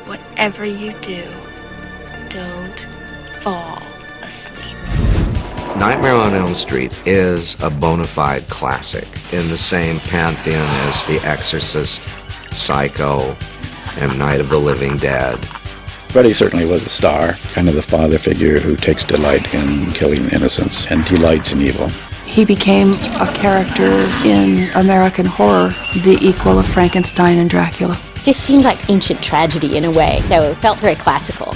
Whatever you do, don't fall asleep. Nightmare on Elm Street is a bona fide classic in the same pantheon as The Exorcist, Psycho, and Night of the Living Dead. Freddy certainly was a star, kind of the father figure who takes delight in killing innocents and delights in evil. He became a character in American horror, the equal of Frankenstein and Dracula. Just seemed like ancient tragedy in a way, so it felt very classical.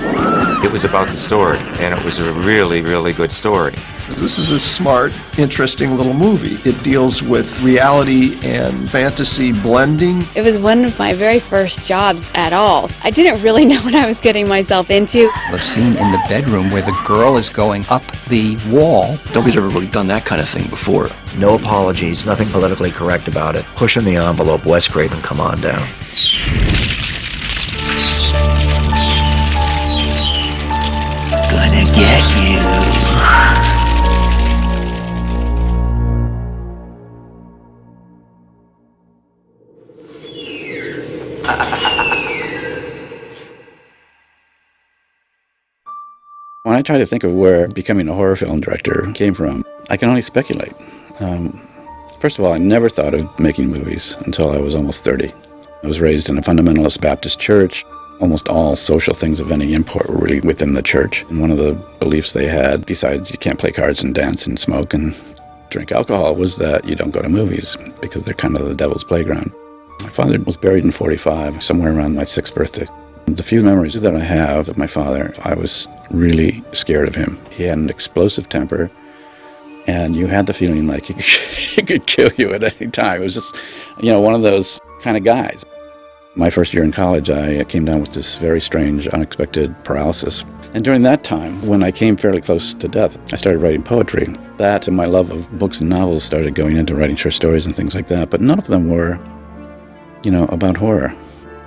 It was about the story, and it was a really, really good story. This is a smart, interesting little movie. It deals with reality and fantasy blending. It was one of my very first jobs at all. I didn't really know what I was getting myself into. The scene in the bedroom where the girl is going up the wall. Nobody's ever really done that kind of thing before. No apologies, nothing politically correct about it. Pushing the envelope, Wes Craven, come on down. Gonna get you. When I try to think of where becoming a horror film director came from, I can only speculate. First of all, I never thought of making movies until I was almost 30. I was raised in a fundamentalist Baptist church. Almost all social things of any import were really within the church. And one of the beliefs they had, besides you can't play cards and dance and smoke and drink alcohol, was that you don't go to movies because they're kind of the devil's playground. My father was buried in '45, somewhere around my 6th birthday. The few memories that I have of my father, I was really scared of him. He had an explosive temper, and you had the feeling like he could kill you at any time. It was just, one of those kind of guys. My first year in college, I came down with this very strange, unexpected paralysis. And during that time, when I came fairly close to death, I started writing poetry. That and my love of books and novels started going into writing short stories and things like that, but none of them were, about horror.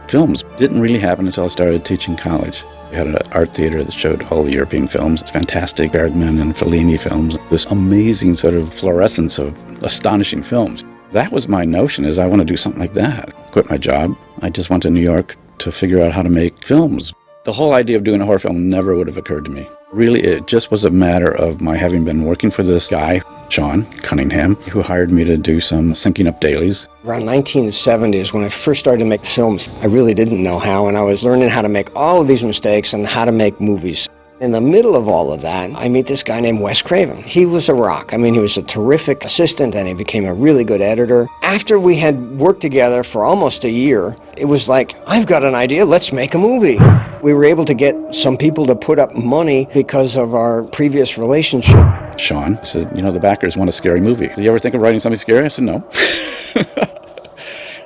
Films didn't really happen until I started teaching college. We had an art theater that showed all the European films, fantastic Bergman and Fellini films, this amazing sort of fluorescence of astonishing films. That was my notion, is I want to do something like that. Quit my job. I just went to New York to figure out how to make films. The whole idea of doing a horror film never would have occurred to me. Really, it just was a matter of my having been working for this guy, Sean Cunningham, who hired me to do some syncing up dailies. Around 1970s, when I first started to make films, I really didn't know how, and I was learning how to make all of these mistakes and how to make movies. In the middle of all of that, I meet this guy named Wes Craven. He was a rock. I mean, he was a terrific assistant, and he became a really good editor. After we had worked together for almost a year, it was like, I've got an idea, let's make a movie. We were able to get some people to put up money because of our previous relationship. Sean said, the backers want a scary movie. Do you ever think of writing something scary? I said, no.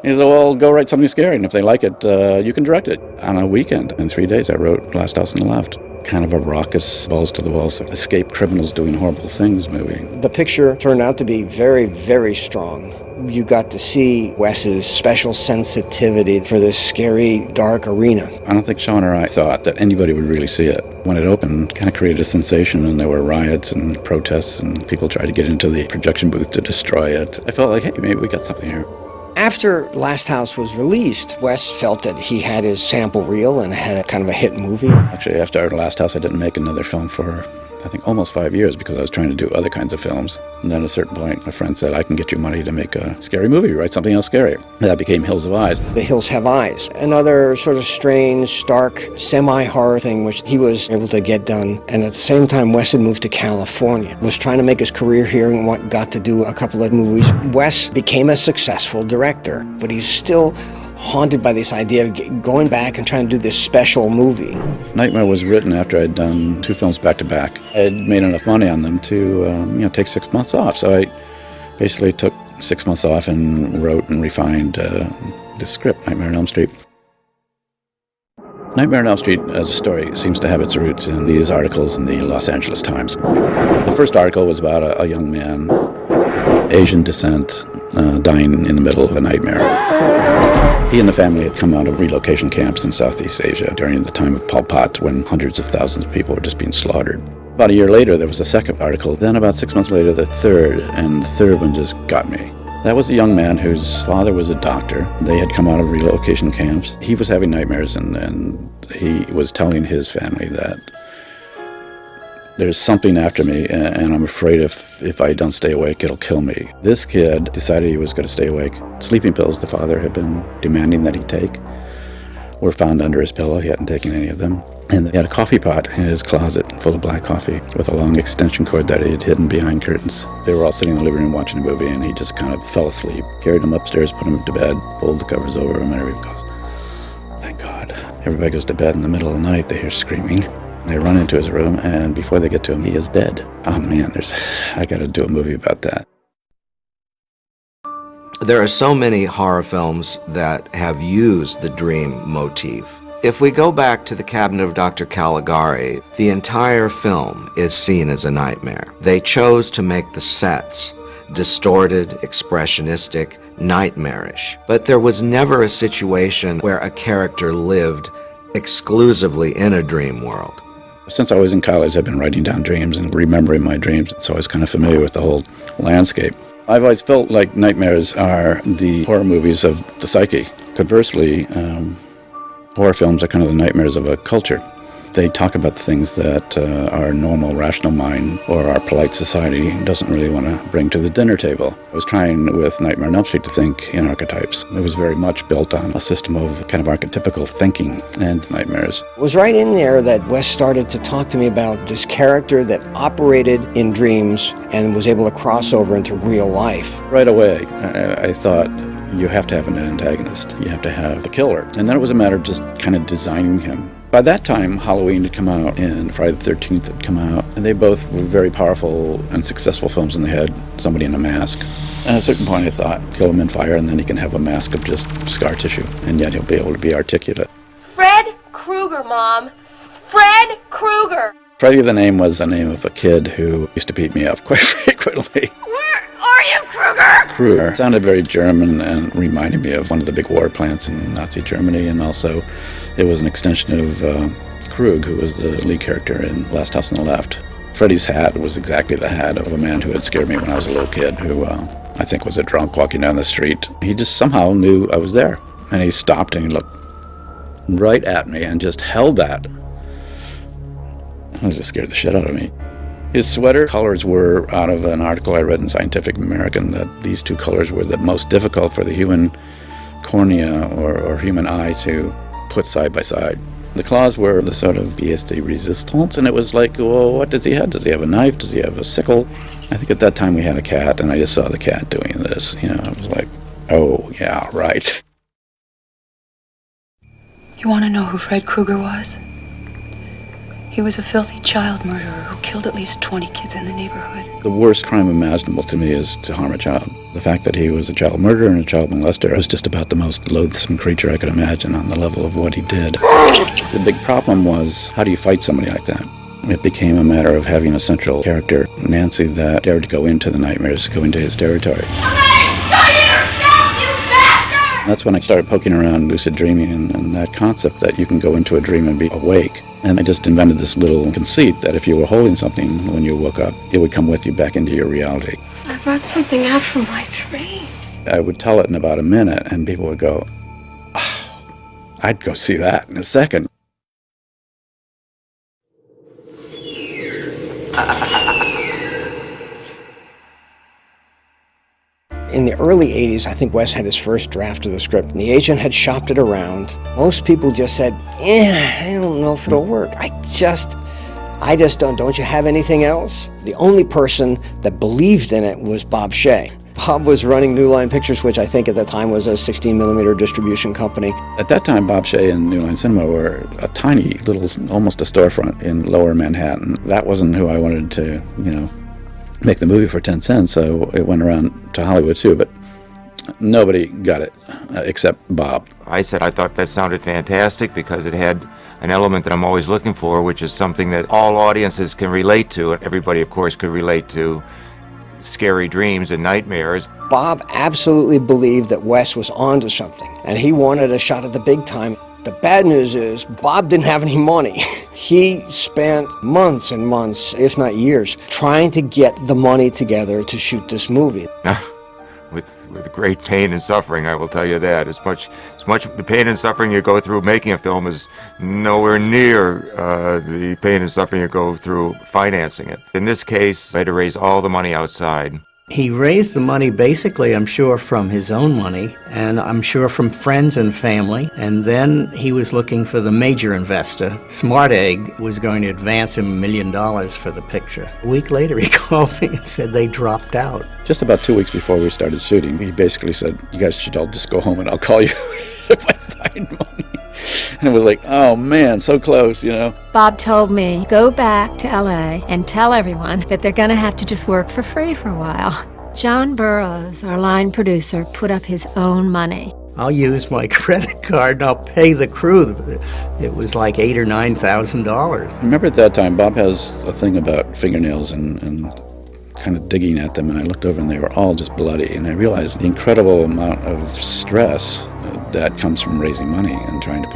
He said, well, go write something scary, and if they like it, you can direct it. On a weekend, in 3 days, I wrote Last House on the Left. Kind of a raucous, balls to the walls, escaped criminals doing horrible things movie. The picture turned out to be very, very strong. You got to see Wes's special sensitivity for this scary, dark arena. I don't think Sean or I thought that anybody would really see it. When it opened, it kind of created a sensation, and there were riots and protests, and people tried to get into the projection booth to destroy it. I felt like, hey, maybe we got something here. After Last House was released, Wes felt that he had his sample reel and had a kind of a hit movie. Actually, after Last House, I didn't make another film for, I think, almost 5 years because I was trying to do other kinds of films. And then at a certain point, my friend said, I can get you money to make a scary movie, write something else scary. That became Hills Have Eyes. The Hills Have Eyes, another sort of strange, stark, semi-horror thing which he was able to get done. And at the same time, Wes had moved to California, was trying to make his career here and got to do a couple of movies. Wes became a successful director, but he's still haunted by this idea of going back and trying to do this special movie. Nightmare was written after I'd done 2 films back to back. I'd made enough money on them to take 6 months off. So I basically took 6 months off and wrote and refined the script, Nightmare on Elm Street. Nightmare on Elm Street as a story seems to have its roots in these articles in the Los Angeles Times. The first article was about a young man, Asian descent, dying in the middle of a nightmare. He and the family had come out of relocation camps in Southeast Asia during the time of Pol Pot, when hundreds of thousands of people were just being slaughtered. About a year later, there was a second article. Then about 6 months later, the third, and the third one just got me. That was a young man whose father was a doctor. They had come out of relocation camps. He was having nightmares, and he was telling his family that there's something after me, and I'm afraid if I don't stay awake, it'll kill me. This kid decided he was going to stay awake. Sleeping pills the father had been demanding that he take were found under his pillow. He hadn't taken any of them. And he had a coffee pot in his closet full of black coffee with a long extension cord that he had hidden behind curtains. They were all sitting in the living room watching a movie, and he just kind of fell asleep. Carried him upstairs, put him to bed, pulled the covers over him, and everybody goes, thank God. Everybody goes to bed in the middle of the night. They hear screaming. They run into his room, and before they get to him, he is dead. Oh man, I got to do a movie about that. There are so many horror films that have used the dream motif. If we go back to The Cabinet of Dr. Caligari, the entire film is seen as a nightmare. They chose to make the sets distorted, expressionistic, nightmarish. But there was never a situation where a character lived exclusively in a dream world. Since I was in college, I've been writing down dreams and remembering my dreams, so I was kind of familiar with the whole landscape. I've always felt like nightmares are the horror movies of the psyche. Conversely, horror films are kind of the nightmares of a culture. They talk about the things that our normal, rational mind or our polite society doesn't really want to bring to the dinner table. I was trying with Nightmare on Elm Street to think in archetypes. It was very much built on a system of kind of archetypical thinking and nightmares. It was right in there that Wes started to talk to me about this character that operated in dreams and was able to cross over into real life. Right away, I thought, you have to have an antagonist. You have to have the killer. And then it was a matter of just kind of designing him. By that time, Halloween had come out and Friday the 13th had come out, and they both were very powerful and successful films, and they had somebody in a mask. At a certain point I thought, kill him in fire, and then he can have a mask of just scar tissue, and yet he'll be able to be articulate. Fred Krueger, Mom! Fred Krueger! Freddy, the name, was the name of a kid who used to beat me up quite frequently. Where are you, Krueger? Krueger sounded very German and reminded me of one of the big war plants in Nazi Germany, and also it was an extension of Krug, who was the lead character in Last House on the Left. Freddy's hat was exactly the hat of a man who had scared me when I was a little kid, who I think was a drunk walking down the street. He just somehow knew I was there, and he stopped and he looked right at me and just held that. It just scared the shit out of me. His sweater colors were out of an article I read in Scientific American, that these two colors were the most difficult for the human cornea or human eye to put side by side. The claws were the sort of pièce de résistance, and it was like, well, what does he have? Does he have a knife? Does he have a sickle? I think at that time we had a cat, and I just saw the cat doing this. You know, I was like, oh, yeah, right. You want to know who Fred Krueger was? He was a filthy child murderer who killed at least 20 kids in the neighborhood. The worst crime imaginable to me is to harm a child. The fact that he was a child murderer and a child molester was just about the most loathsome creature I could imagine on the level of what he did. The big problem was, how do you fight somebody like that? It became a matter of having a central character, Nancy, that dared to go into the nightmares, go into his territory. That's when I started poking around lucid dreaming and that concept that you can go into a dream and be awake. And I just invented this little conceit that if you were holding something when you woke up, it would come with you back into your reality. I brought something out from my tree. I would tell it in about a minute, and people would go, oh, I'd go see that in a second. In the early 80s, I think Wes had his first draft of the script, and the agent had shopped it around. Most people just said, I don't know if it'll work. I just don't you have anything else? The only person that believed in it was Bob Shea. Bob was running New Line Pictures, which I think at the time was a 16mm distribution company. At that time, Bob Shea and New Line Cinema were a tiny little, almost a storefront in lower Manhattan. That wasn't who I wanted to, make the movie for 10 cents, so it went around to Hollywood too, but nobody got it except Bob. I said I thought that sounded fantastic because it had an element that I'm always looking for, which is something that all audiences can relate to, and everybody, of course, could relate to scary dreams and nightmares. Bob absolutely believed that Wes was onto something, and he wanted a shot at the big time. The bad news is Bob didn't have any money. He spent months and months, if not years, trying to get the money together to shoot this movie. with great pain and suffering, I will tell you that. As much the pain and suffering you go through making a film is nowhere near the pain and suffering you go through financing it. In this case, I had to raise all the money outside. He raised the money basically, I'm sure, from his own money, and I'm sure from friends and family. And then he was looking for the major investor. Smart Egg was going to advance him $1 million for the picture. A week later, he called me and said they dropped out. Just about 2 weeks before we started shooting, he basically said, "You guys should all just go home and I'll call you if I find money." And it was like, oh man, so close, you know. Bob told me, go back to LA and tell everyone that they're going to have to just work for free for a while. John Burroughs, our line producer, put up his own money. I'll use my credit card and I'll pay the crew. It was like $8,000 or $9,000. I remember at that time, Bob has a thing about fingernails and kind of digging at them, and I looked over and they were all just bloody, and I realized the incredible amount of stress that comes from raising money and trying to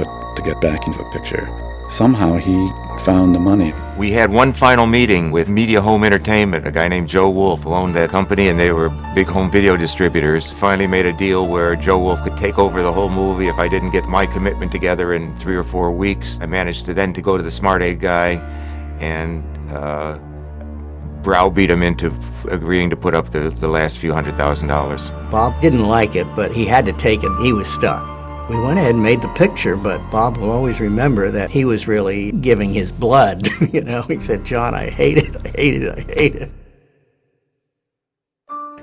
get back into a picture. Somehow he found the money. We had one final meeting with Media Home Entertainment, a guy named Joe Wolf who owned that company, and they were big home video distributors. Finally made a deal where Joe Wolf could take over the whole movie if I didn't get my commitment together in 3 or 4 weeks. I managed to go to the Smart Egg guy and browbeat him into agreeing to put up the last few $100,000. Bob didn't like it, but he had to take it. He was stuck. We went ahead and made the picture, but Bob will always remember that he was really giving his blood. You know, he said, "John, I hate it, I hate it, I hate it."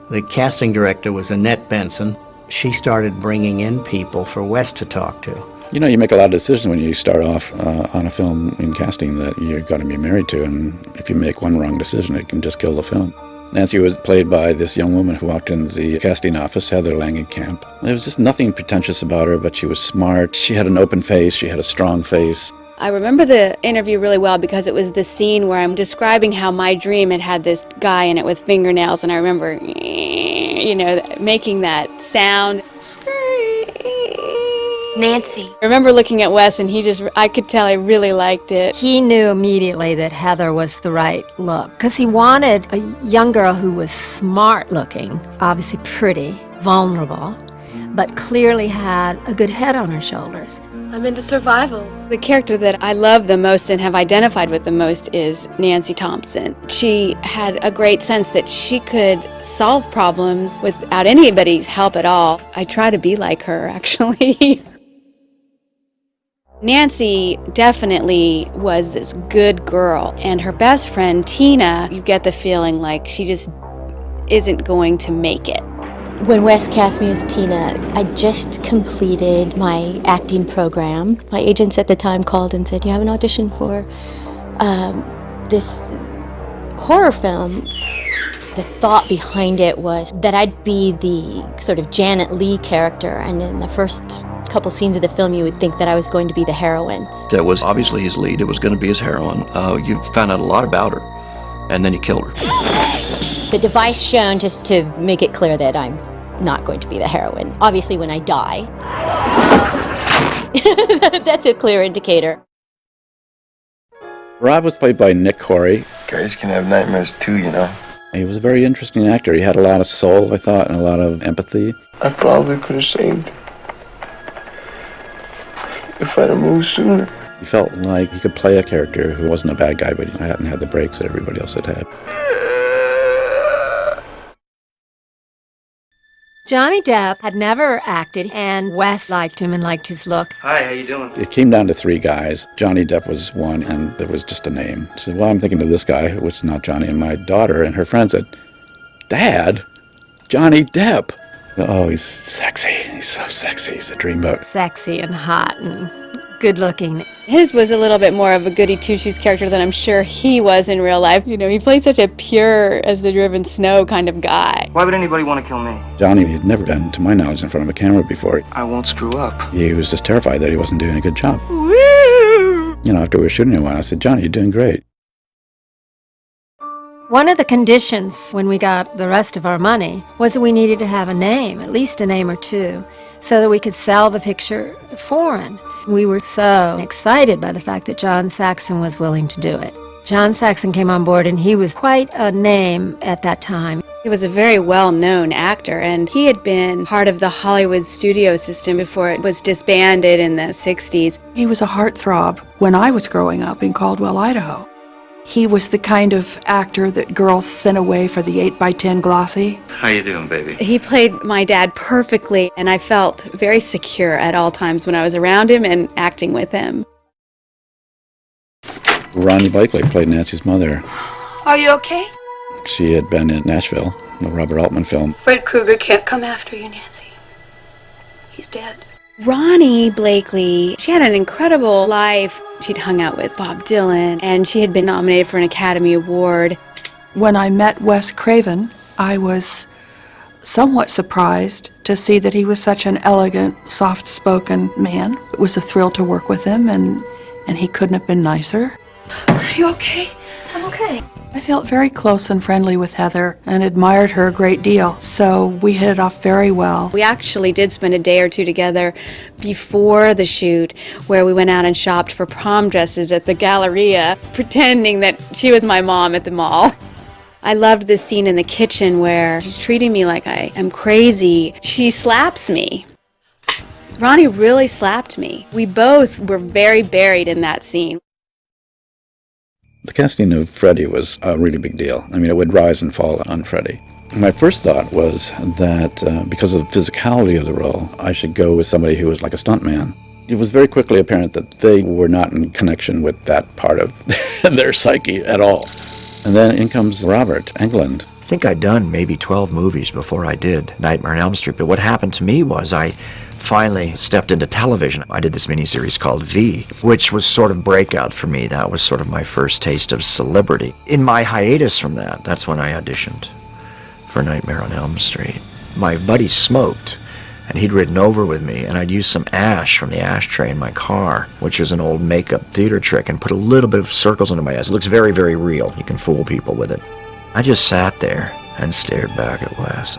The casting director was Annette Benson. She started bringing in people for Wes to talk to. You know, you make a lot of decisions when you start off on a film in casting that you're going to be married to, and if you make one wrong decision, it can just kill the film. Nancy was played by this young woman who walked into the casting office, Heather Langenkamp. There was just nothing pretentious about her, but she was smart. She had an open face. She had a strong face. I remember the interview really well because it was the scene where I'm describing how my dream had this guy in it with fingernails, and I remember, you know, making that sound. Nancy. I remember looking at Wes, and I could tell he really liked it. He knew immediately that Heather was the right look, because he wanted a young girl who was smart looking, obviously pretty, vulnerable, but clearly had a good head on her shoulders. I'm into survival. The character that I love the most and have identified with the most is Nancy Thompson. She had a great sense that she could solve problems without anybody's help at all. I try to be like her, actually. Nancy definitely was this good girl, and her best friend, Tina, you get the feeling like she just isn't going to make it. When Wes cast me as Tina, I just completed my acting program. My agents at the time called and said, "You have an audition for this horror film." The thought behind it was that I'd be the sort of Janet Leigh character, and in the first couple scenes of the film you would think that I was going to be the heroine. That was obviously his lead. It was going to be his heroine. You found out a lot about her, and then you killed her. The device shown just to make it clear that I'm not going to be the heroine. Obviously when I die, that's a clear indicator. Rob was played by Nick Corey. Guys can have nightmares too, you know. He was a very interesting actor. He had a lot of soul, I thought, and a lot of empathy. I probably could have saved if I'd have moved sooner. He felt like he could play a character who wasn't a bad guy, but he hadn't had the breaks that everybody else had had. Johnny Depp had never acted, and Wes liked him and liked his look. Hi, how you doing? It came down to 3 guys. Johnny Depp was one, and there was just a name. I said, well, I'm thinking of this guy, which is not Johnny, and my daughter and her friend said, "Dad, Johnny Depp." Oh, he's sexy. He's so sexy. He's a dreamboat. Sexy and hot and good looking. His was a little bit more of a goody two-shoes character than I'm sure he was in real life. You know, he played such a pure as the driven snow kind of guy. Why would anybody want to kill me? Johnny had never been, to my knowledge, in front of a camera before. I won't screw up. He was just terrified that he wasn't doing a good job. Woo! You know, after we were shooting a while, I said, "Johnny, you're doing great." One of the conditions when we got the rest of our money was that we needed to have a name, at least a name or two, so that we could sell the picture foreign. We were so excited by the fact that John Saxon was willing to do it. John Saxon came on board, and he was quite a name at that time. He was a very well-known actor, and he had been part of the Hollywood studio system before it was disbanded in the 60s. He was a heartthrob when I was growing up in Caldwell, Idaho. He was the kind of actor that girls sent away for the 8x10 glossy. How you doing, baby? He played my dad perfectly, and I felt very secure at all times when I was around him and acting with him. Ronnie Blakely played Nancy's mother. Are you okay? She had been in Nashville, the Robert Altman film. Fred Krueger can't come after you, Nancy. He's dead. Ronnie Blakely, she had an incredible life. She'd hung out with Bob Dylan, and she had been nominated for an Academy Award. When I met Wes Craven, I was somewhat surprised to see that he was such an elegant, soft-spoken man. It was a thrill to work with him, and he couldn't have been nicer. Are you okay? I'm okay. I felt very close and friendly with Heather and admired her a great deal, so we hit it off very well. We actually did spend a day or two together before the shoot where we went out and shopped for prom dresses at the Galleria, pretending that she was my mom at the mall. I loved this scene in the kitchen where she's treating me like I am crazy. She slaps me. Ronnie really slapped me. We both were very buried in that scene. The casting of Freddy was a really big deal. I mean, it would rise and fall on Freddy. My first thought was that because of the physicality of the role, I should go with somebody who was like a stuntman. It was very quickly apparent that they were not in connection with that part of their psyche at all. And then in comes Robert Englund. I think I'd done maybe 12 movies before I did Nightmare on Elm Street, but what happened to me was I finally stepped into television. I did this miniseries called V, which was sort of breakout for me. That was sort of my first taste of celebrity. In my hiatus from that, that's when I auditioned for Nightmare on Elm Street. My buddy smoked, and he'd ridden over with me, and I'd used some ash from the ashtray in my car, which is an old makeup theater trick, and put a little bit of circles under my eyes. It looks very, very real. You can fool people with it. I just sat there and stared back at Wes.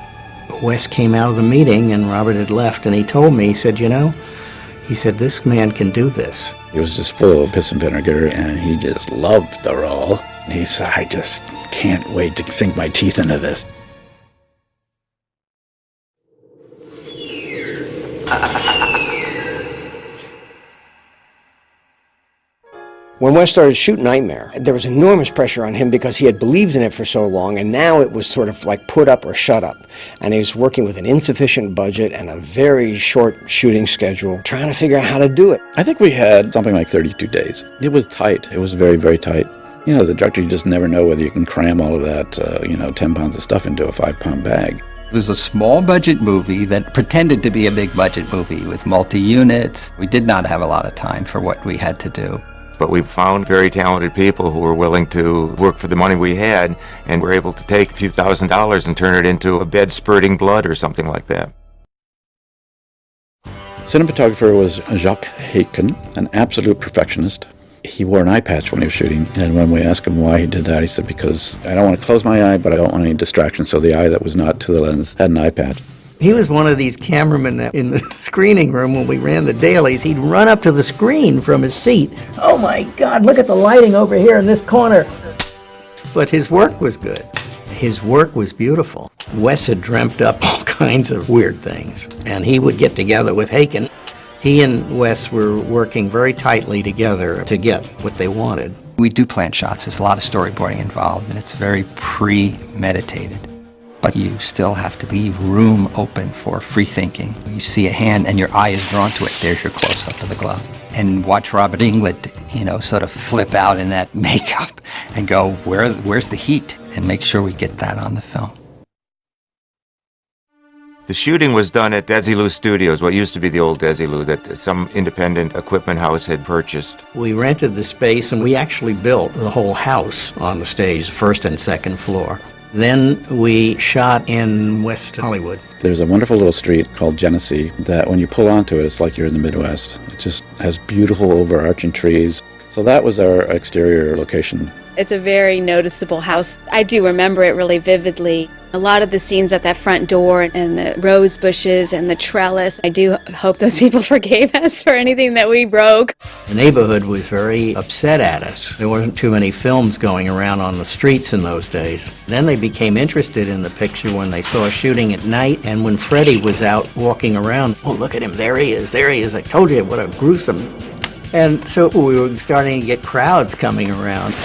Wes came out of the meeting and Robert had left, and he told me, he said, you know, he said, this man can do this. He was just full of piss and vinegar, and he just loved the role. And he said, I just can't wait to sink my teeth into this. When Wes started shooting Nightmare, there was enormous pressure on him because he had believed in it for so long, and now it was sort of like put up or shut up. And he was working with an insufficient budget and a very short shooting schedule, trying to figure out how to do it. I think we had something like 32 days. It was tight. It was very, very tight. You know, as a director, you just never know whether you can cram all of that, 10 pounds of stuff into a 5-pound bag. It was a small budget movie that pretended to be a big budget movie with multi-units. We did not have a lot of time for what we had to do. But we found very talented people who were willing to work for the money we had and were able to take a few $1,000s and turn it into a bed spurting blood or something like that. Cinematographer was Jacques Haken, an absolute perfectionist. He wore an eye patch when he was shooting, and when we asked him why he did that, he said, because I don't want to close my eye, but I don't want any distraction, so the eye that was not to the lens had an eye patch. He was one of these cameramen that in the screening room when we ran the dailies, he'd run up to the screen from his seat. Oh my God, look at the lighting over here in this corner. But his work was good. His work was beautiful. Wes had dreamt up all kinds of weird things, and he would get together with Haken. He and Wes were working very tightly together to get what they wanted. We do plan shots. There's a lot of storyboarding involved, and it's very premeditated. But you still have to leave room open for free thinking. You see a hand and your eye is drawn to it. There's your close-up of the glove. And watch Robert Englund, sort of flip out in that makeup and go, where's the heat? And make sure we get that on the film. The shooting was done at Desilu Studios, what used to be the old Desilu that some independent equipment house had purchased. We rented the space and we actually built the whole house on the stage, first and second floor. Then we shot in West Hollywood. There's a wonderful little street called Genesee that when you pull onto it, it's like you're in the Midwest. It just has beautiful overarching trees. So that was our exterior location. It's a very noticeable house. I do remember it really vividly. A lot of the scenes at that front door and the rose bushes and the trellis, I do hope those people forgave us for anything that we broke. The neighborhood was very upset at us. There wasn't too many films going around on the streets in those days. Then they became interested in the picture when they saw us shooting at night and when Freddy was out walking around. Oh, look at him, there he is, I told you, what a gruesome. And so we were starting to get crowds coming around.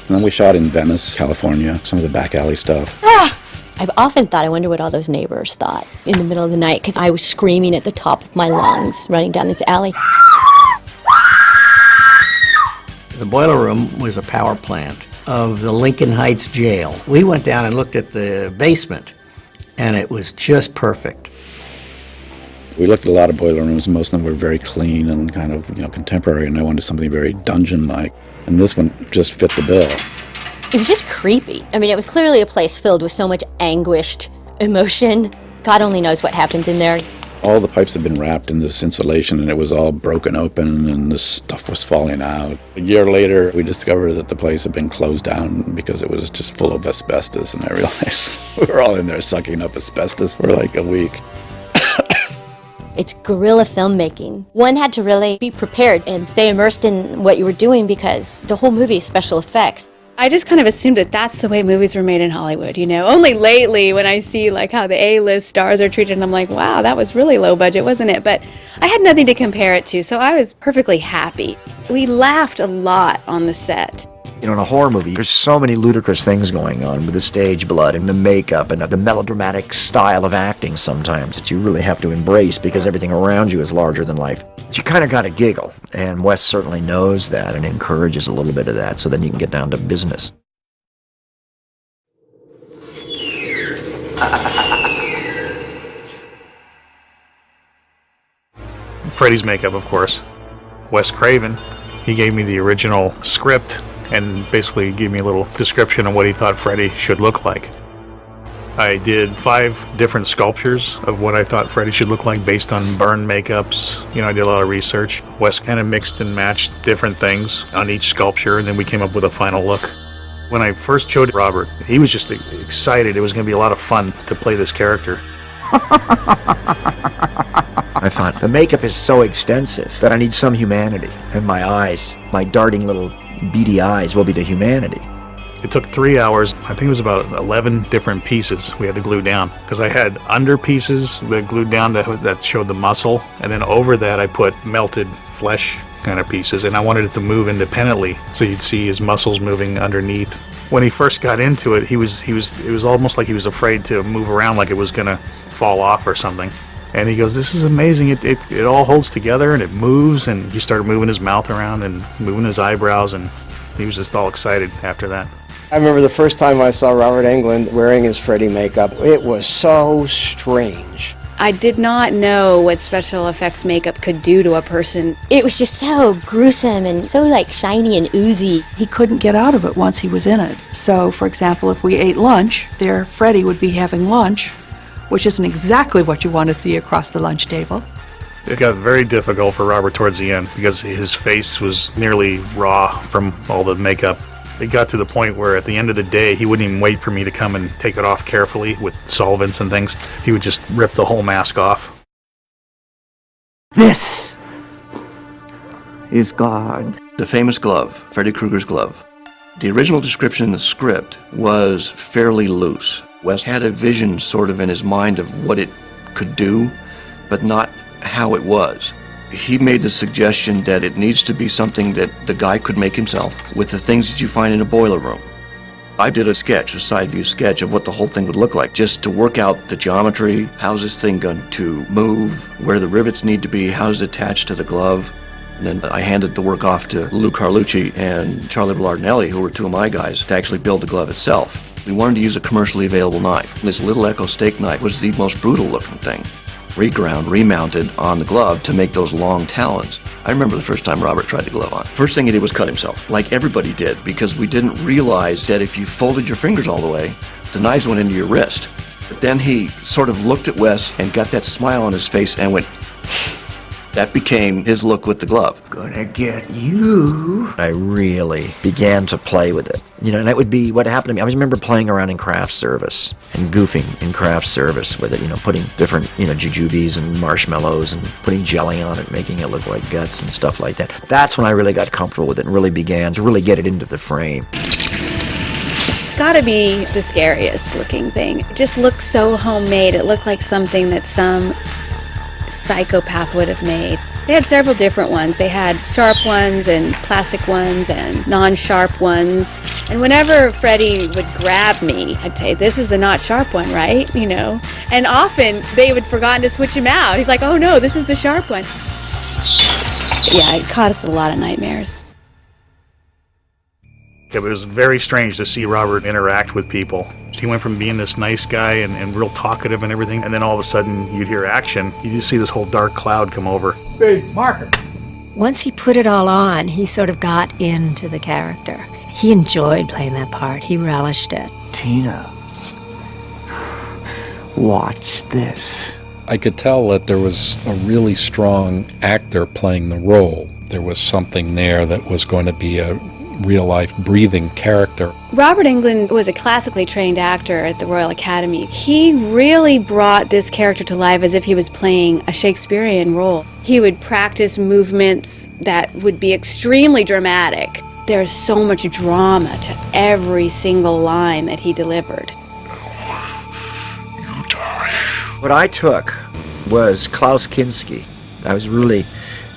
And then we shot in Venice, California, some of the back alley stuff. I've often thought, I wonder what all those neighbors thought in the middle of the night, because I was screaming at the top of my lungs running down this alley. The boiler room was a power plant of the Lincoln Heights jail. We went down and looked at the basement, and it was just perfect. We looked at a lot of boiler rooms, and most of them were very clean and kind of, contemporary, and I wanted something very dungeon-like. And this one just fit the bill. It was just creepy. I mean, it was clearly a place filled with so much anguished emotion. God only knows what happened in there. All the pipes had been wrapped in this insulation, and it was all broken open, and this stuff was falling out. A year later, we discovered that the place had been closed down because it was just full of asbestos, and I realized we were all in there sucking up asbestos for like a week. It's guerrilla filmmaking. One had to really be prepared and stay immersed in what you were doing because the whole movie is special effects. I just kind of assumed that that's the way movies were made in Hollywood, Only lately when I see like how the A-list stars are treated, I'm like, wow, that was really low budget, wasn't it? But I had nothing to compare it to, so I was perfectly happy. We laughed a lot on the set. In a horror movie, there's so many ludicrous things going on with the stage blood and the makeup and the melodramatic style of acting sometimes that you really have to embrace because everything around you is larger than life. But you kind of got to giggle, and Wes certainly knows that and encourages a little bit of that so then you can get down to business. Freddy's makeup, of course. Wes Craven, he gave me the original script and basically gave me a little description of what he thought Freddy should look like. I did 5 different sculptures of what I thought Freddy should look like based on burn makeups. I did a lot of research. Wes kind of mixed and matched different things on each sculpture, and then we came up with a final look. When I first showed Robert, he was just excited. It was going to be a lot of fun to play this character. I thought, the makeup is so extensive that I need some humanity, and my eyes, my darting little beady eyes, will be the humanity. It took 3 hours. I think it was about 11 different pieces we had to glue down, because I had under pieces that glued down that showed the muscle, and then over that I put melted flesh kind of pieces, and I wanted it to move independently so you'd see his muscles moving underneath. When he first got into it, it was almost like he was afraid to move around, like it was gonna fall off or something. And he goes, "This is amazing, it all holds together and it moves," and he started moving his mouth around and moving his eyebrows, and he was just all excited after that. I remember the first time I saw Robert Englund wearing his Freddy makeup. It was so strange. I did not know what special effects makeup could do to a person. It was just so gruesome and so like shiny and oozy. He couldn't get out of it once he was in it. So, for example, if we ate lunch, there Freddy would be having lunch, which isn't exactly what you want to see across the lunch table. It got very difficult for Robert towards the end because his face was nearly raw from all the makeup. It got to the point where at the end of the day, he wouldn't even wait for me to come and take it off carefully with solvents and things. He would just rip the whole mask off. This is God. The famous glove, Freddy Krueger's glove. The original description in the script was fairly loose. Wes had a vision sort of in his mind of what it could do, but not how it was. He made the suggestion that it needs to be something that the guy could make himself with the things that you find in a boiler room. I did a sketch, a side view sketch of what the whole thing would look like, just to work out the geometry, how's this thing going to move, where the rivets need to be, how's it attached to the glove. And then I handed the work off to Lou Carlucci and Charlie Bellardinelli, who were 2 of my guys, to actually build the glove itself. We wanted to use a commercially available knife. This little Echo steak knife was the most brutal looking thing. Reground, remounted on the glove to make those long talons. I remember the first time Robert tried the glove on. First thing he did was cut himself, like everybody did, because we didn't realize that if you folded your fingers all the way, the knives went into your wrist. But then he sort of looked at Wes and got that smile on his face and went, That became his look with the glove. Gonna get you. I really began to play with it. You know, and that would be what happened to me. I remember playing around in craft service and goofing in craft service with it, you know, putting different, jujubes and marshmallows and putting jelly on it, making it look like guts and stuff like that. That's when I really got comfortable with it and really began to really get it into the frame. It's gotta be the scariest looking thing. It just looks so homemade. It looked like something that some psychopath would have made. They had several different ones. They had sharp ones and plastic ones and non-sharp ones. And whenever Freddy would grab me, I'd say, this is the not sharp one, right? And often they would forgotten to switch him out. He's like, oh no, this is the sharp one. Yeah, it caused us a lot of nightmares. It was very strange to see Robert interact with people. He went from being this nice guy and real talkative and everything, and then all of a sudden you'd hear action. You just see this whole dark cloud come over. Speed, marker. Once he put it all on, he sort of got into the character. He enjoyed playing that part. He relished it. Tina, watch this. I could tell that there was a really strong actor playing the role. There was something there that was going to be a real-life, breathing character. Robert Englund was a classically trained actor at the Royal Academy. He really brought this character to life as if he was playing a Shakespearean role. He would practice movements that would be extremely dramatic. There's so much drama to every single line that he delivered. What I took was Klaus Kinski. I was really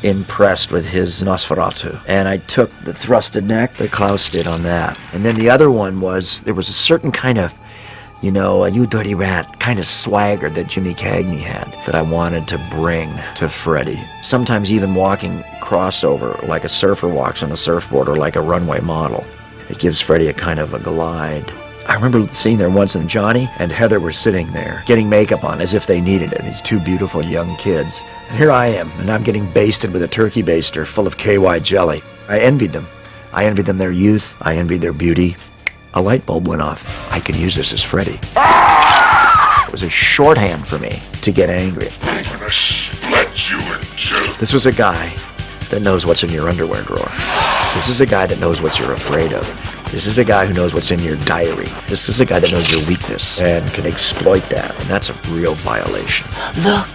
impressed with his Nosferatu, and I took the thrusted neck that Klaus did on that. And then the other one was, there was a certain kind of, a you dirty rat kind of swagger that Jimmy Cagney had that I wanted to bring to Freddy. Sometimes even walking crossover like a surfer walks on a surfboard or like a runway model. It gives Freddy a kind of a glide. I remember seeing there once, and Johnny and Heather were sitting there getting makeup on as if they needed it, these two beautiful young kids. And here I am, and I'm getting basted with a turkey baster full of KY jelly. I envied them. I envied them their youth. I envied their beauty. A light bulb went off. I could use this as Freddy. It was a shorthand for me to get angry. I'm gonna split you in two. This was a guy that knows what's in your underwear drawer. This is a guy that knows what you're afraid of. This is a guy who knows what's in your diary. This is a guy that knows your weakness and can exploit that, and that's a real violation. Look,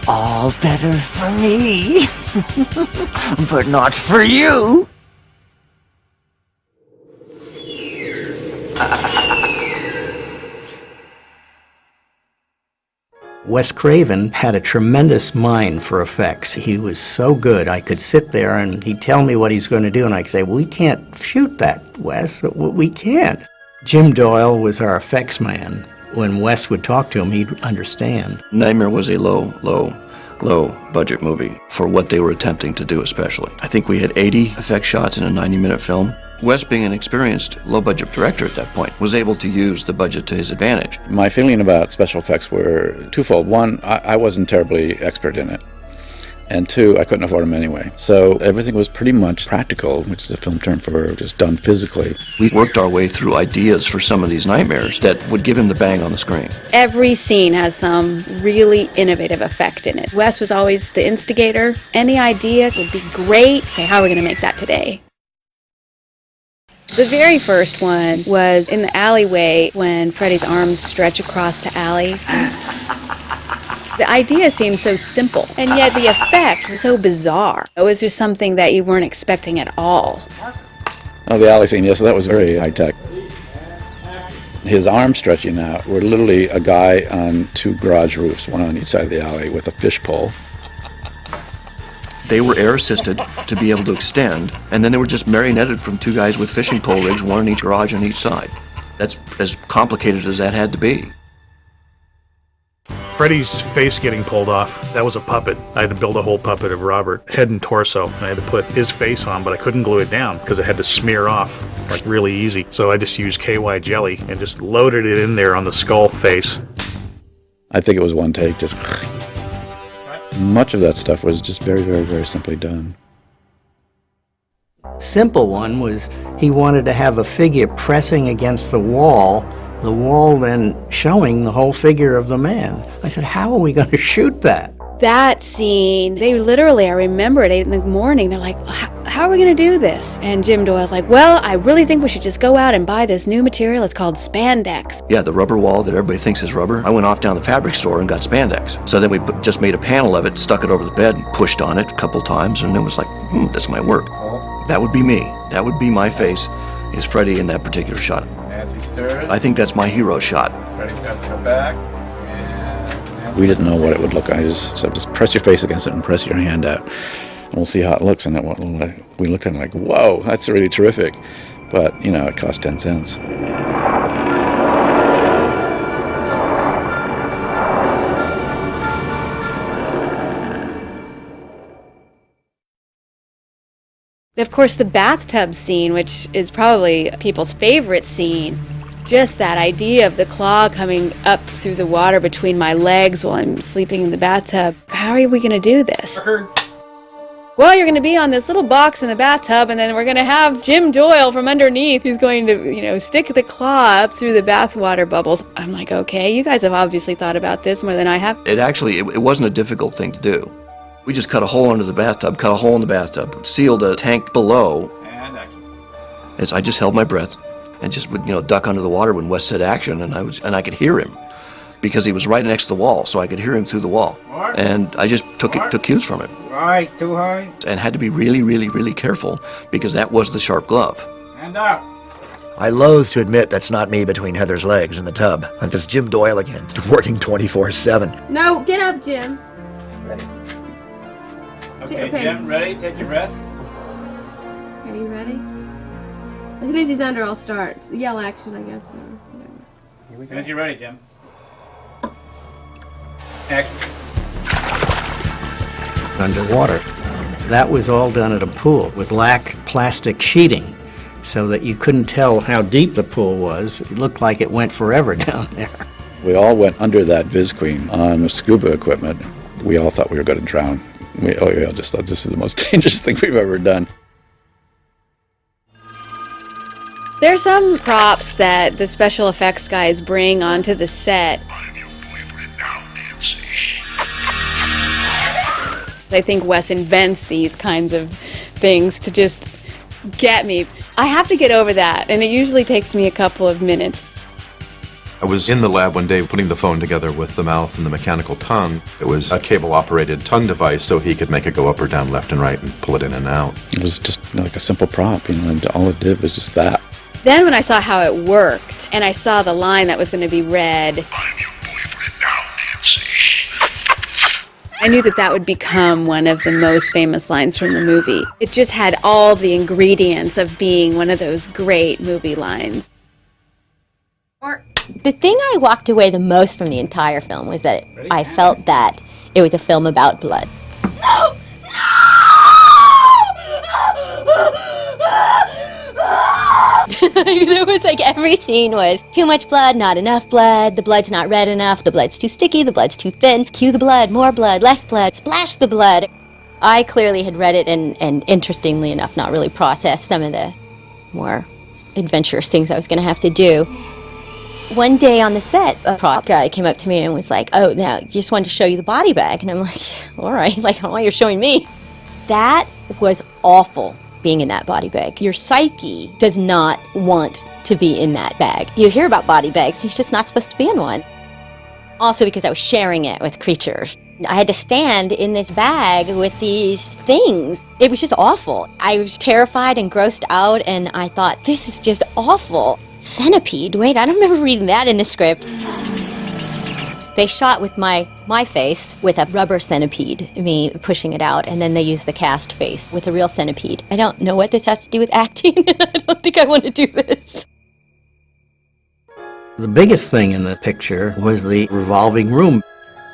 all better for me, but not for you. Wes Craven had a tremendous mind for effects. He was so good. I could sit there and he'd tell me what he's going to do, and I'd say, we can't shoot that, Wes. We can't. Jim Doyle was our effects man. When Wes would talk to him, he'd understand. Nightmare was a low budget movie for what they were attempting to do especially. I think we had 80 effect shots in a 90-minute film. Wes, being an experienced low-budget director at that point, was able to use the budget to his advantage. My feeling about special effects were twofold. One, I wasn't terribly expert in it. And two, I couldn't afford them anyway. So everything was pretty much practical, which is a film term for just done physically. We worked our way through ideas for some of these nightmares that would give him the bang on the screen. Every scene has some really innovative effect in it. Wes was always the instigator. Any idea would be great. Okay, how are we going to make that today? The very first one was in the alleyway when Freddy's arms stretch across the alley. The idea seemed so simple, and yet the effect was so bizarre. It was just something that you weren't expecting at all. Oh, the alley scene, yes, that was very high-tech. His arms stretching out were literally a guy on two garage roofs, one on each side of the alley, with a fish pole. They were air-assisted to be able to extend, and then they were just marionetted from two guys with fishing pole rigs, one in each garage on each side. That's as complicated as that had to be. Freddy's face getting pulled off, that was a puppet. I had to build a whole puppet of Robert, head and torso, and I had to put his face on, but I couldn't glue it down because it had to smear off like really easy. So I just used KY jelly and just loaded it in there on the skull face. I think it was one take, just... Much of that stuff was just very, very, very simply done. Simple one was he wanted to have a figure pressing against the wall then showing the whole figure of the man. I said, how are we going to shoot that? That scene, they literally, I remember at 8 in the morning, they're like, how are we going to do this? And Jim Doyle's like, well, I really think we should just go out and buy this new material. It's called spandex. Yeah, the rubber wall that everybody thinks is rubber. I went off down the fabric store and got spandex. So then we just made a panel of it, stuck it over the bed, and pushed on it a couple times, and it was like, this might work. That would be me. That would be my face, is Freddy in that particular shot. Nancy stirred. I think that's my hero shot. Freddy's got to come back. We didn't know what it would look like. I just said, just press your face against it and press your hand out. And we'll see how it looks. And we looked at it like, whoa, that's really terrific. But, you know, it cost 10 cents. Of course, the bathtub scene, which is probably people's favorite scene. Just that idea of the claw coming up through the water between my legs while I'm sleeping in the bathtub. How are we going to do this? Well, you're going to be on this little box in the bathtub, and then we're going to have Jim Doyle from underneath who's going to, stick the claw up through the bathwater bubbles. I'm like, okay, you guys have obviously thought about this more than I have. It wasn't a difficult thing to do. We just cut a hole under the bathtub, cut a hole in the bathtub, sealed a tank below. And action. I just held my breath and just would, duck under the water when Wes said action, and I could hear him because he was right next to the wall, so I could hear him through the wall. And I just took cues from him. Right, too high. And had to be really, really, really careful because that was the sharp glove. Hand up. I loathe to admit that's not me between Heather's legs in the tub. I'm just Jim Doyle again, working 24/7. No, get up, Jim. Okay, Jim, ready? Take your breath. Are you ready? As soon as he's under, I'll start. Yell action, I guess. As soon as you're ready, Jim. Action. Underwater. That was all done at a pool with black plastic sheeting so that you couldn't tell how deep the pool was. It looked like it went forever down there. We all went under that Viz Queen on scuba equipment. We all thought we were going to drown. We all just thought this is the most dangerous thing we've ever done. There's some props that the special effects guys bring onto the set. I think Wes invents these kinds of things to just get me. I have to get over that, and it usually takes me a couple of minutes. I was in the lab one day putting the phone together with the mouth and the mechanical tongue. It was a cable-operated tongue device, so he could make it go up or down, left and right, and pull it in and out. It was just like a simple prop, and all it did was just that. Then when I saw how it worked, and I saw the line that was going to be read, I knew that would become one of the most famous lines from the movie. It just had all the ingredients of being one of those great movie lines. The thing I walked away the most from the entire film was that I felt that it was a film about blood. No! It was like every scene was too much blood, not enough blood, the blood's not red enough, the blood's too sticky, the blood's too thin, cue the blood, more blood, less blood, splash the blood. I clearly had read it and interestingly enough not really processed some of the more adventurous things I was going to have to do. One day on the set, a prop guy came up to me and was like, oh, now, just wanted to show you the body bag. And I'm like, all right, like, why you're showing me? That was awful, being in that body bag. Your psyche does not want to be in that bag. You hear about body bags, you're just not supposed to be in one. Also because I was sharing it with creatures. I had to stand in this bag with these things. It was just awful. I was terrified and grossed out, and I thought, this is just awful. Centipede? Wait, I don't remember reading that in the script. They shot with my face with a rubber centipede, me pushing it out, and then they used the cast face with a real centipede. I don't know what this has to do with acting. I don't think I want to do this. The biggest thing in the picture was the revolving room.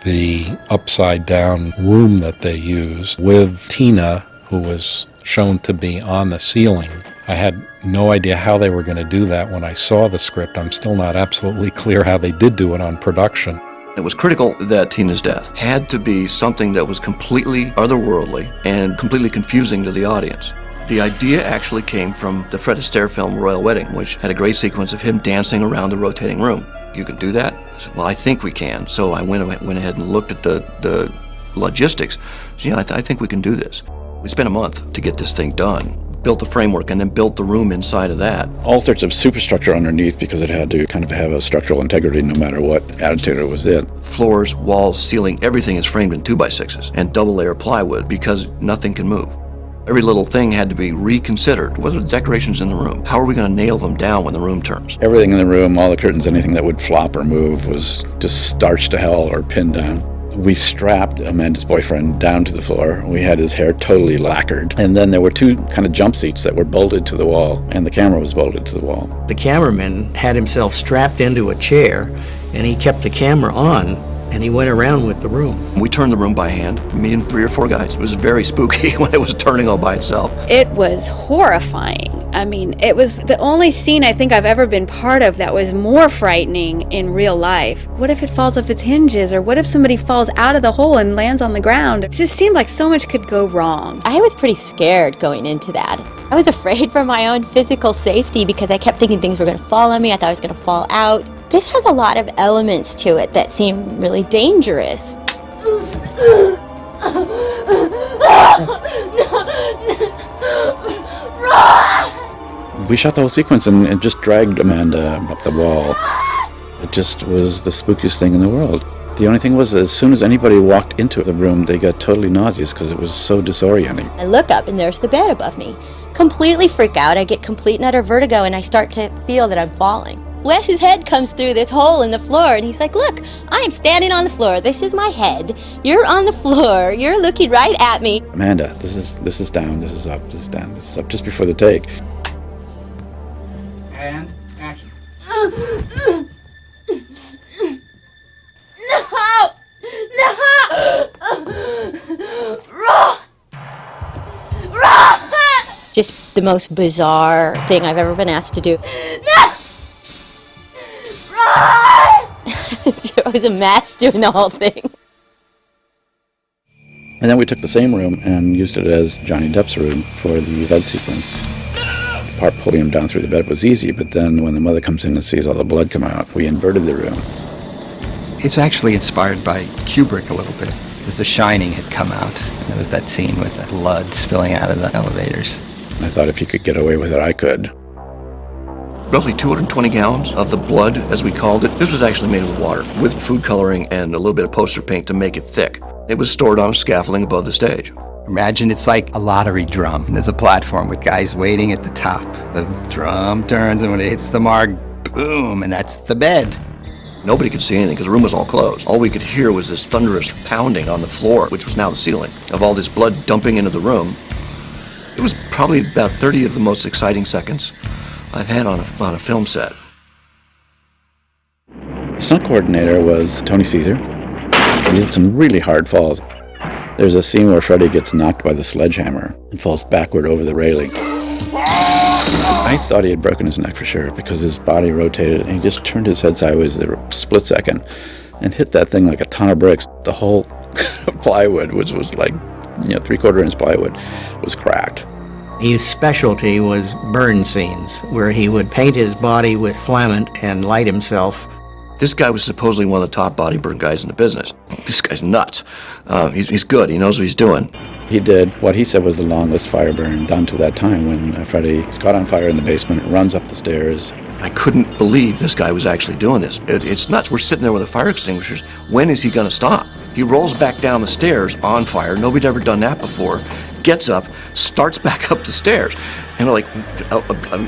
The upside-down room that they used with Tina, who was shown to be on the ceiling. I had no idea how they were going to do that when I saw the script. I'm still not absolutely clear how they did do it on production. It was critical that Tina's death had to be something that was completely otherworldly and completely confusing to the audience. The idea actually came from the Fred Astaire film Royal Wedding, which had a great sequence of him dancing around the rotating room. You can do that? I said, well, I think we can. So I went ahead and looked at the logistics. So yeah, I think we can do this. We spent a month to get this thing done. Built the framework and then built the room inside of that. All sorts of superstructure underneath because it had to kind of have a structural integrity no matter what attitude it was in. Floors, walls, ceiling, everything is framed in 2x6s and double layer plywood because nothing can move. Every little thing had to be reconsidered. What are the decorations in the room? How are we going to nail them down when the room turns? Everything in the room, all the curtains, anything that would flop or move was just starched to hell or pinned down. We strapped Amanda's boyfriend down to the floor. We had his hair totally lacquered. And then there were two kind of jump seats that were bolted to the wall, and the camera was bolted to the wall. The cameraman had himself strapped into a chair, and he kept the camera on, and he went around with the room. We turned the room by hand, me and 3 or 4 guys. It was very spooky when it was turning all by itself. It was horrifying. I mean, it was the only scene I think I've ever been part of that was more frightening in real life. What if it falls off its hinges? Or what if somebody falls out of the hole and lands on the ground? It just seemed like so much could go wrong. I was pretty scared going into that. I was afraid for my own physical safety because I kept thinking things were going to fall on me. I thought I was going to fall out. This has a lot of elements to it that seem really dangerous. We shot the whole sequence and it just dragged Amanda up the wall. It just was the spookiest thing in the world. The only thing was, as soon as anybody walked into the room, they got totally nauseous because it was so disorienting. I look up and there's the bed above me. Completely freak out. I get complete and utter vertigo and I start to feel that I'm falling. Wes's head comes through this hole in the floor and he's like, look, I am standing on the floor. This is my head. You're on the floor. You're looking right at me. Amanda, this is down, this is up, this is down, this is up, just before the take. And action. Just the most bizarre thing I've ever been asked to do. It was a mess doing the whole thing. And then we took the same room and used it as Johnny Depp's room for the bed sequence. The part pulling him down through the bed was easy, but then when the mother comes in and sees all the blood come out, we inverted the room. It's actually inspired by Kubrick a little bit, because The Shining had come out, and there was that scene with the blood spilling out of the elevators. And I thought if you could get away with it, I could. Roughly 220 gallons of the blood, as we called it. This was actually made with water, with food coloring and a little bit of poster paint to make it thick. It was stored on a scaffolding above the stage. Imagine it's like a lottery drum. There's a platform with guys waiting at the top. The drum turns, and when it hits the mark, boom, and that's the bed. Nobody could see anything because the room was all closed. All we could hear was this thunderous pounding on the floor, which was now the ceiling, of all this blood dumping into the room. It was probably about 30 of the most exciting seconds I've had on a film set. The stunt coordinator was Tony Caesar. He did some really hard falls. There's a scene where Freddy gets knocked by the sledgehammer and falls backward over the railing. I thought he had broken his neck for sure because his body rotated and he just turned his head sideways for a split second and hit that thing like a ton of bricks. The whole plywood, which was like 3/4 inch plywood, was cracked. His specialty was burn scenes, where he would paint his body with filament and light himself. This guy was supposedly one of the top body burn guys in the business. This guy's nuts. He's good. He knows what he's doing. He did what he said was the longest fire burn done to that time when Freddy was caught on fire in the basement, runs up the stairs. I couldn't believe this guy was actually doing this. It's nuts. We're sitting there with the fire extinguishers. When is he going to stop? He rolls back down the stairs on fire. Nobody'd ever done that before. Gets up, starts back up the stairs. And we're like,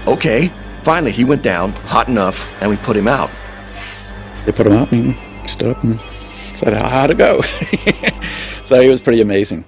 okay. Finally, he went down, hot enough, and we put him out. They put him out and he stood up and said how to go. So it was pretty amazing.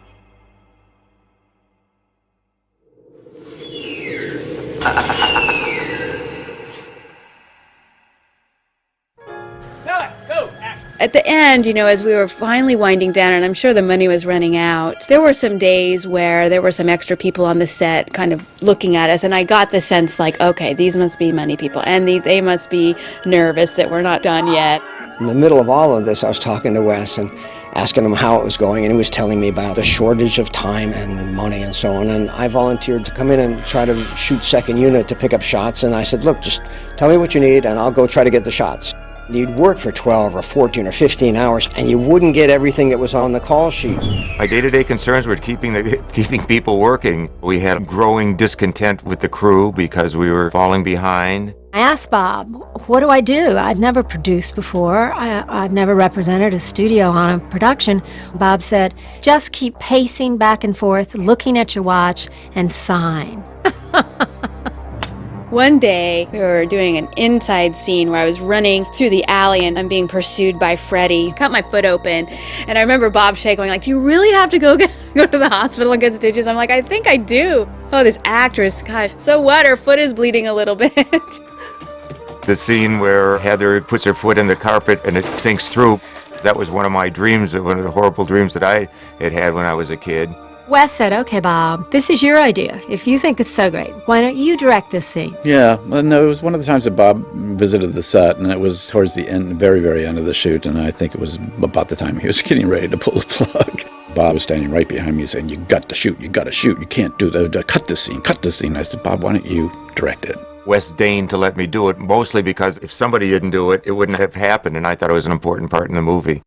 At the end, as we were finally winding down, and I'm sure the money was running out, there were some days where there were some extra people on the set kind of looking at us, and I got the sense like, okay, these must be money people, and they must be nervous that we're not done yet. In the middle of all of this, I was talking to Wes and asking him how it was going, and he was telling me about the shortage of time and money and so on, and I volunteered to come in and try to shoot second unit to pick up shots, and I said, look, just tell me what you need, and I'll go try to get the shots. You'd work for 12 or 14 or 15 hours, and you wouldn't get everything that was on the call sheet. My day-to-day concerns were keeping people working. We had growing discontent with the crew because we were falling behind. I asked Bob, what do I do? I've never produced before. I've never represented a studio on a production. Bob said, just keep pacing back and forth, looking at your watch, and sign. One day, we were doing an inside scene where I was running through the alley and I'm being pursued by Freddy. Cut my foot open, and I remember Bob Shea going like, do you really have to go to the hospital and get stitches? I'm like, I think I do. Oh, this actress, gosh. So what? Her foot is bleeding a little bit. The scene where Heather puts her foot in the carpet and it sinks through, that was one of my dreams, one of the horrible dreams that I had had when I was a kid. Wes said, okay, Bob, this is your idea. If you think it's so great, why don't you direct this scene? Yeah, well, no, it was one of the times that Bob visited the set, and it was towards the end, very, very end of the shoot, and I think it was about the time he was getting ready to pull the plug. Bob was standing right behind me saying, you got to shoot, you can't do that, cut this scene. I said, Bob, why don't you direct it? Wes deigned to let me do it, mostly because if somebody didn't do it, it wouldn't have happened, and I thought it was an important part in the movie.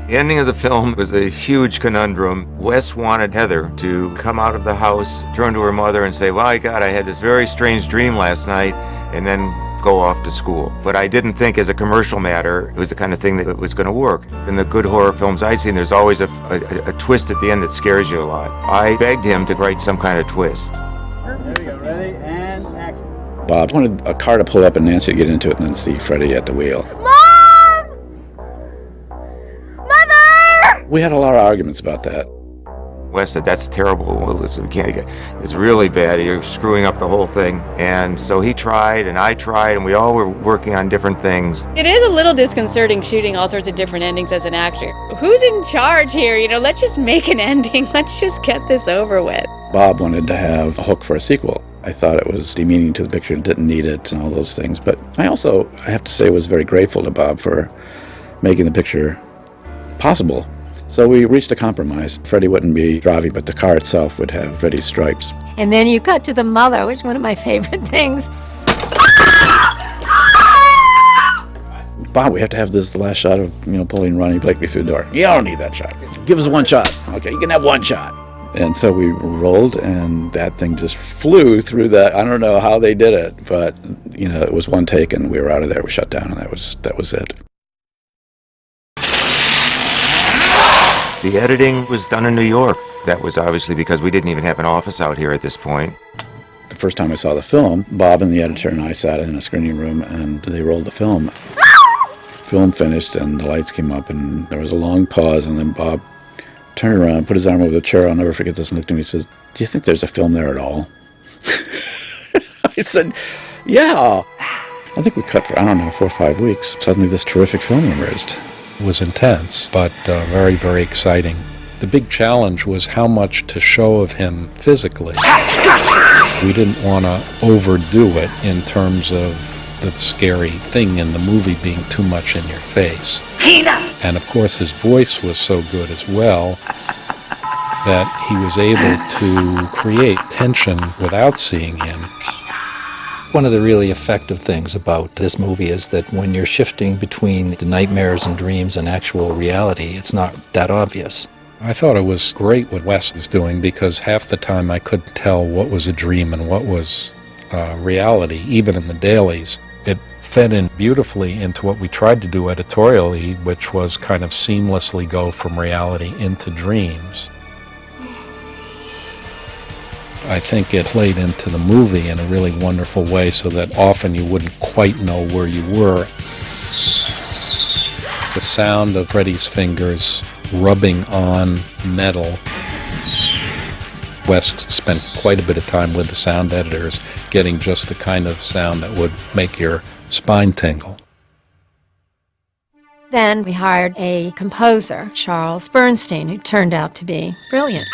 The ending of the film was a huge conundrum. Wes wanted Heather to come out of the house, turn to her mother and say, well, God, I had this very strange dream last night, and then go off to school. But I didn't think as a commercial matter it was the kind of thing that was going to work. In the good horror films I've seen, there's always a twist at the end that scares you a lot. I begged him to write some kind of twist. There we go, ready, and action. Bob wanted a car to pull up and Nancy to get into it and then see Freddy at the wheel. We had a lot of arguments about that. Wes said, that's terrible, it's really bad, you're screwing up the whole thing. And so he tried, and I tried, and we all were working on different things. It is a little disconcerting shooting all sorts of different endings as an actor. Who's in charge here? Let's just make an ending. Let's just get this over with. Bob wanted to have a hook for a sequel. I thought it was demeaning to the picture, didn't need it, and all those things. But I have to say, was very grateful to Bob for making the picture possible. So we reached a compromise. Freddy wouldn't be driving, but the car itself would have Freddy's stripes. And then you cut to the mother, which is one of my favorite things. Bob, we have to have this last shot of, pulling Ronnie Blakely through the door. You don't need that shot. Give us one shot. Okay, you can have one shot. And so we rolled, and that thing just flew through that. I don't know how they did it, but, it was one take, and we were out of there. We shut down, and that was it. The editing was done in New York. That was obviously because we didn't even have an office out here at this point. The first time I saw the film, Bob and the editor and I sat in a screening room and they rolled the film. Film finished and the lights came up and there was a long pause, and then Bob turned around, put his arm over the chair. I'll never forget this, and looked at me and says, do you think there's a film there at all? I said, yeah. I think we cut for, 4 or 5 weeks. Suddenly this terrific film emerged. It was intense, but very, very exciting. The big challenge was how much to show of him physically. We didn't want to overdo it in terms of the scary thing in the movie being too much in your face. And of course his voice was so good as well that he was able to create tension without seeing him. One of the really effective things about this movie is that when you're shifting between the nightmares and dreams and actual reality, it's not that obvious. I thought it was great what Wes was doing, because half the time I couldn't tell what was a dream and what was reality, even in the dailies. It fed in beautifully into what we tried to do editorially, which was kind of seamlessly go from reality into dreams. I think it played into the movie in a really wonderful way, so that often you wouldn't quite know where you were. The sound of Freddy's fingers rubbing on metal. Wes spent quite a bit of time with the sound editors getting just the kind of sound that would make your spine tingle. Then we hired a composer, Charles Bernstein, who turned out to be brilliant.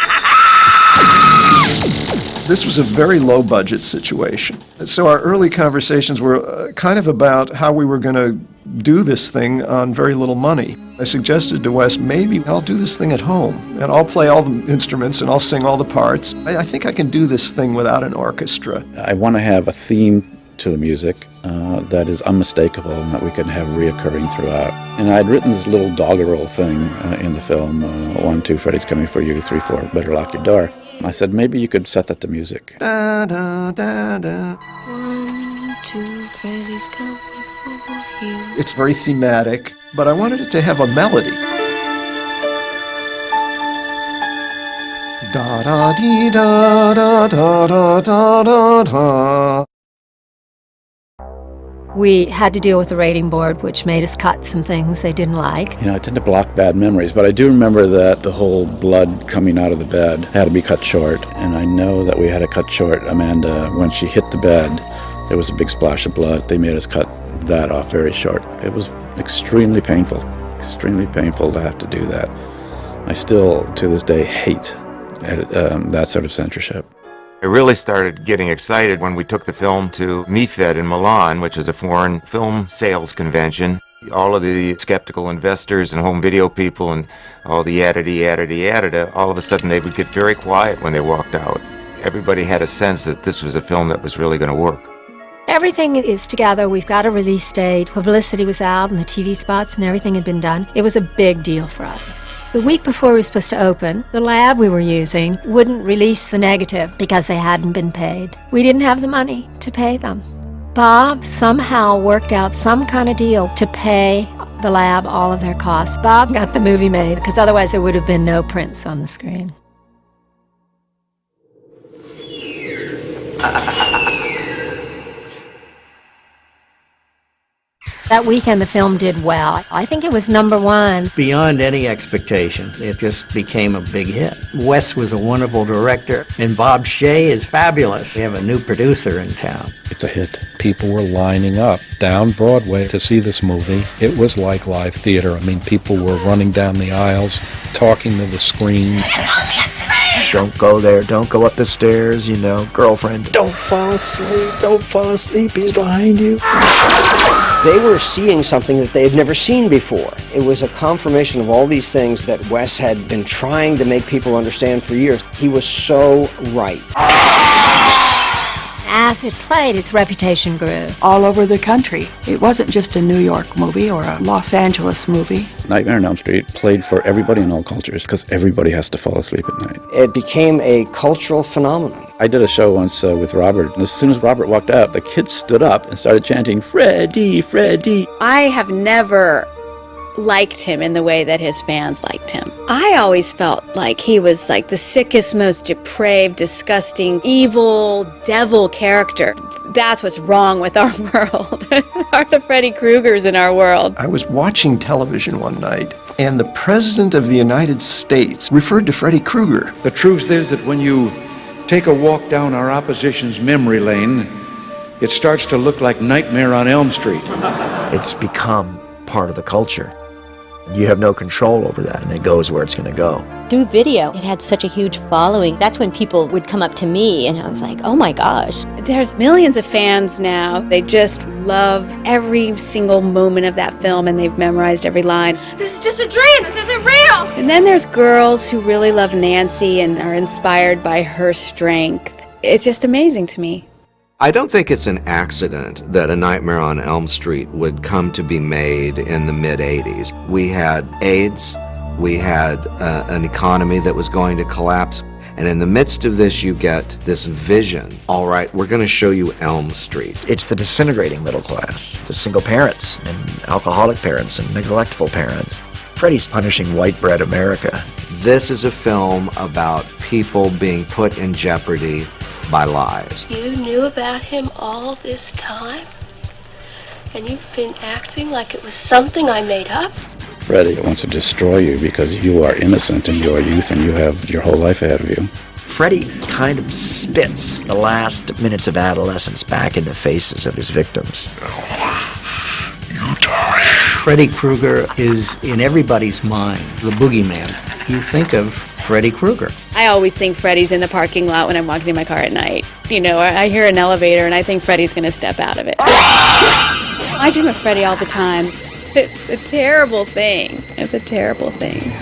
This was a very low-budget situation. So our early conversations were kind of about how we were going to do this thing on very little money. I suggested to Wes, maybe I'll do this thing at home, and I'll play all the instruments, and I'll sing all the parts. I think I can do this thing without an orchestra. I want to have a theme to the music that is unmistakable and that we can have reoccurring throughout. And I'd written this little doggerel thing in the film, 1, 2, Freddy's coming for you, 3, 4, better lock your door. I said, maybe you could set that to music. Da, da, da, da. 1, 2, Freddy's coming for you. It's very thematic, but I wanted it to have a melody. Da da dee da da da da da da da. We had to deal with the rating board, which made us cut some things they didn't like. You know, I tend to block bad memories, but I do remember that the whole blood coming out of the bed had to be cut short. And I know that we had to cut short Amanda when she hit the bed. There was a big splash of blood. They made us cut that off very short. It was extremely painful to have to do that. I still, to this day, hate that sort of censorship. I really started getting excited when we took the film to MIFED in Milan, which is a foreign film sales convention. All of the skeptical investors and home video people and all the yada, all of a sudden they would get very quiet when they walked out. Everybody had a sense that this was a film that was really going to work. Everything is together. We've got a release date. Publicity was out and the TV spots and everything had been done. It was a big deal for us. The week before we were supposed to open, the lab we were using wouldn't release the negative because they hadn't been paid. We didn't have the money to pay them. Bob somehow worked out some kind of deal to pay the lab all of their costs. Bob got the movie made because otherwise there would have been no prints on the screen. That weekend the film did well. I think it was #1. Beyond any expectation, it just became a big hit. Wes was a wonderful director, and Bob Shea is fabulous. We have a new producer in town. It's a hit. People were lining up down Broadway to see this movie. It was like live theater. I mean, people were running down the aisles, talking to the screen. Don't go there, don't go up the stairs, you know, girlfriend. Don't fall asleep, he's behind you. They were seeing something that they had never seen before. It was a confirmation of all these things that Wes had been trying to make people understand for years. He was so right. As it played, its reputation grew. All over the country. It wasn't just a New York movie or a Los Angeles movie. Nightmare on Elm Street played for everybody in all cultures because everybody has to fall asleep at night. It became a cultural phenomenon. I did a show once with Robert, and as soon as Robert walked out, the kids stood up and started chanting, "Freddy, Freddy." I have never liked him in the way that his fans liked him. I always felt like he was like the sickest, most depraved, disgusting, evil, devil character. That's what's wrong with our world. Are the Freddy Kruegers in our world. I was watching television one night, and the President of the United States referred to Freddy Krueger. The truth is that when you take a walk down our opposition's memory lane, it starts to look like Nightmare on Elm Street. It's become part of the culture. You have no control over that, and it goes where it's going to go. Through video, it had such a huge following. That's when people would come up to me, and I was like, oh my gosh. There's millions of fans now. They just love every single moment of that film, and they've memorized every line. This is just a dream. This isn't real. And then there's girls who really love Nancy and are inspired by her strength. It's just amazing to me. I don't think it's an accident that A Nightmare on Elm Street would come to be made in the mid-'80s. We had AIDS, we had an economy that was going to collapse, and in the midst of this you get this vision. All right, we're going to show you Elm Street. It's the disintegrating middle class, the single parents and alcoholic parents and neglectful parents. Freddy's punishing white bread America. This is a film about people being put in jeopardy by lies. You knew about him all this time? And you've been acting like it was something I made up? Freddy wants to destroy you because you are innocent in your youth and you have your whole life ahead of you. Freddy kind of spits the last minutes of adolescence back in the faces of his victims. You die. Freddy Krueger is in everybody's mind, the boogeyman. You think of Freddy Krueger. I always think Freddy's in the parking lot when I'm walking in my car at night. You know, I hear an elevator and I think Freddy's going to step out of it. I dream of Freddy all the time. It's a terrible thing. It's a terrible thing.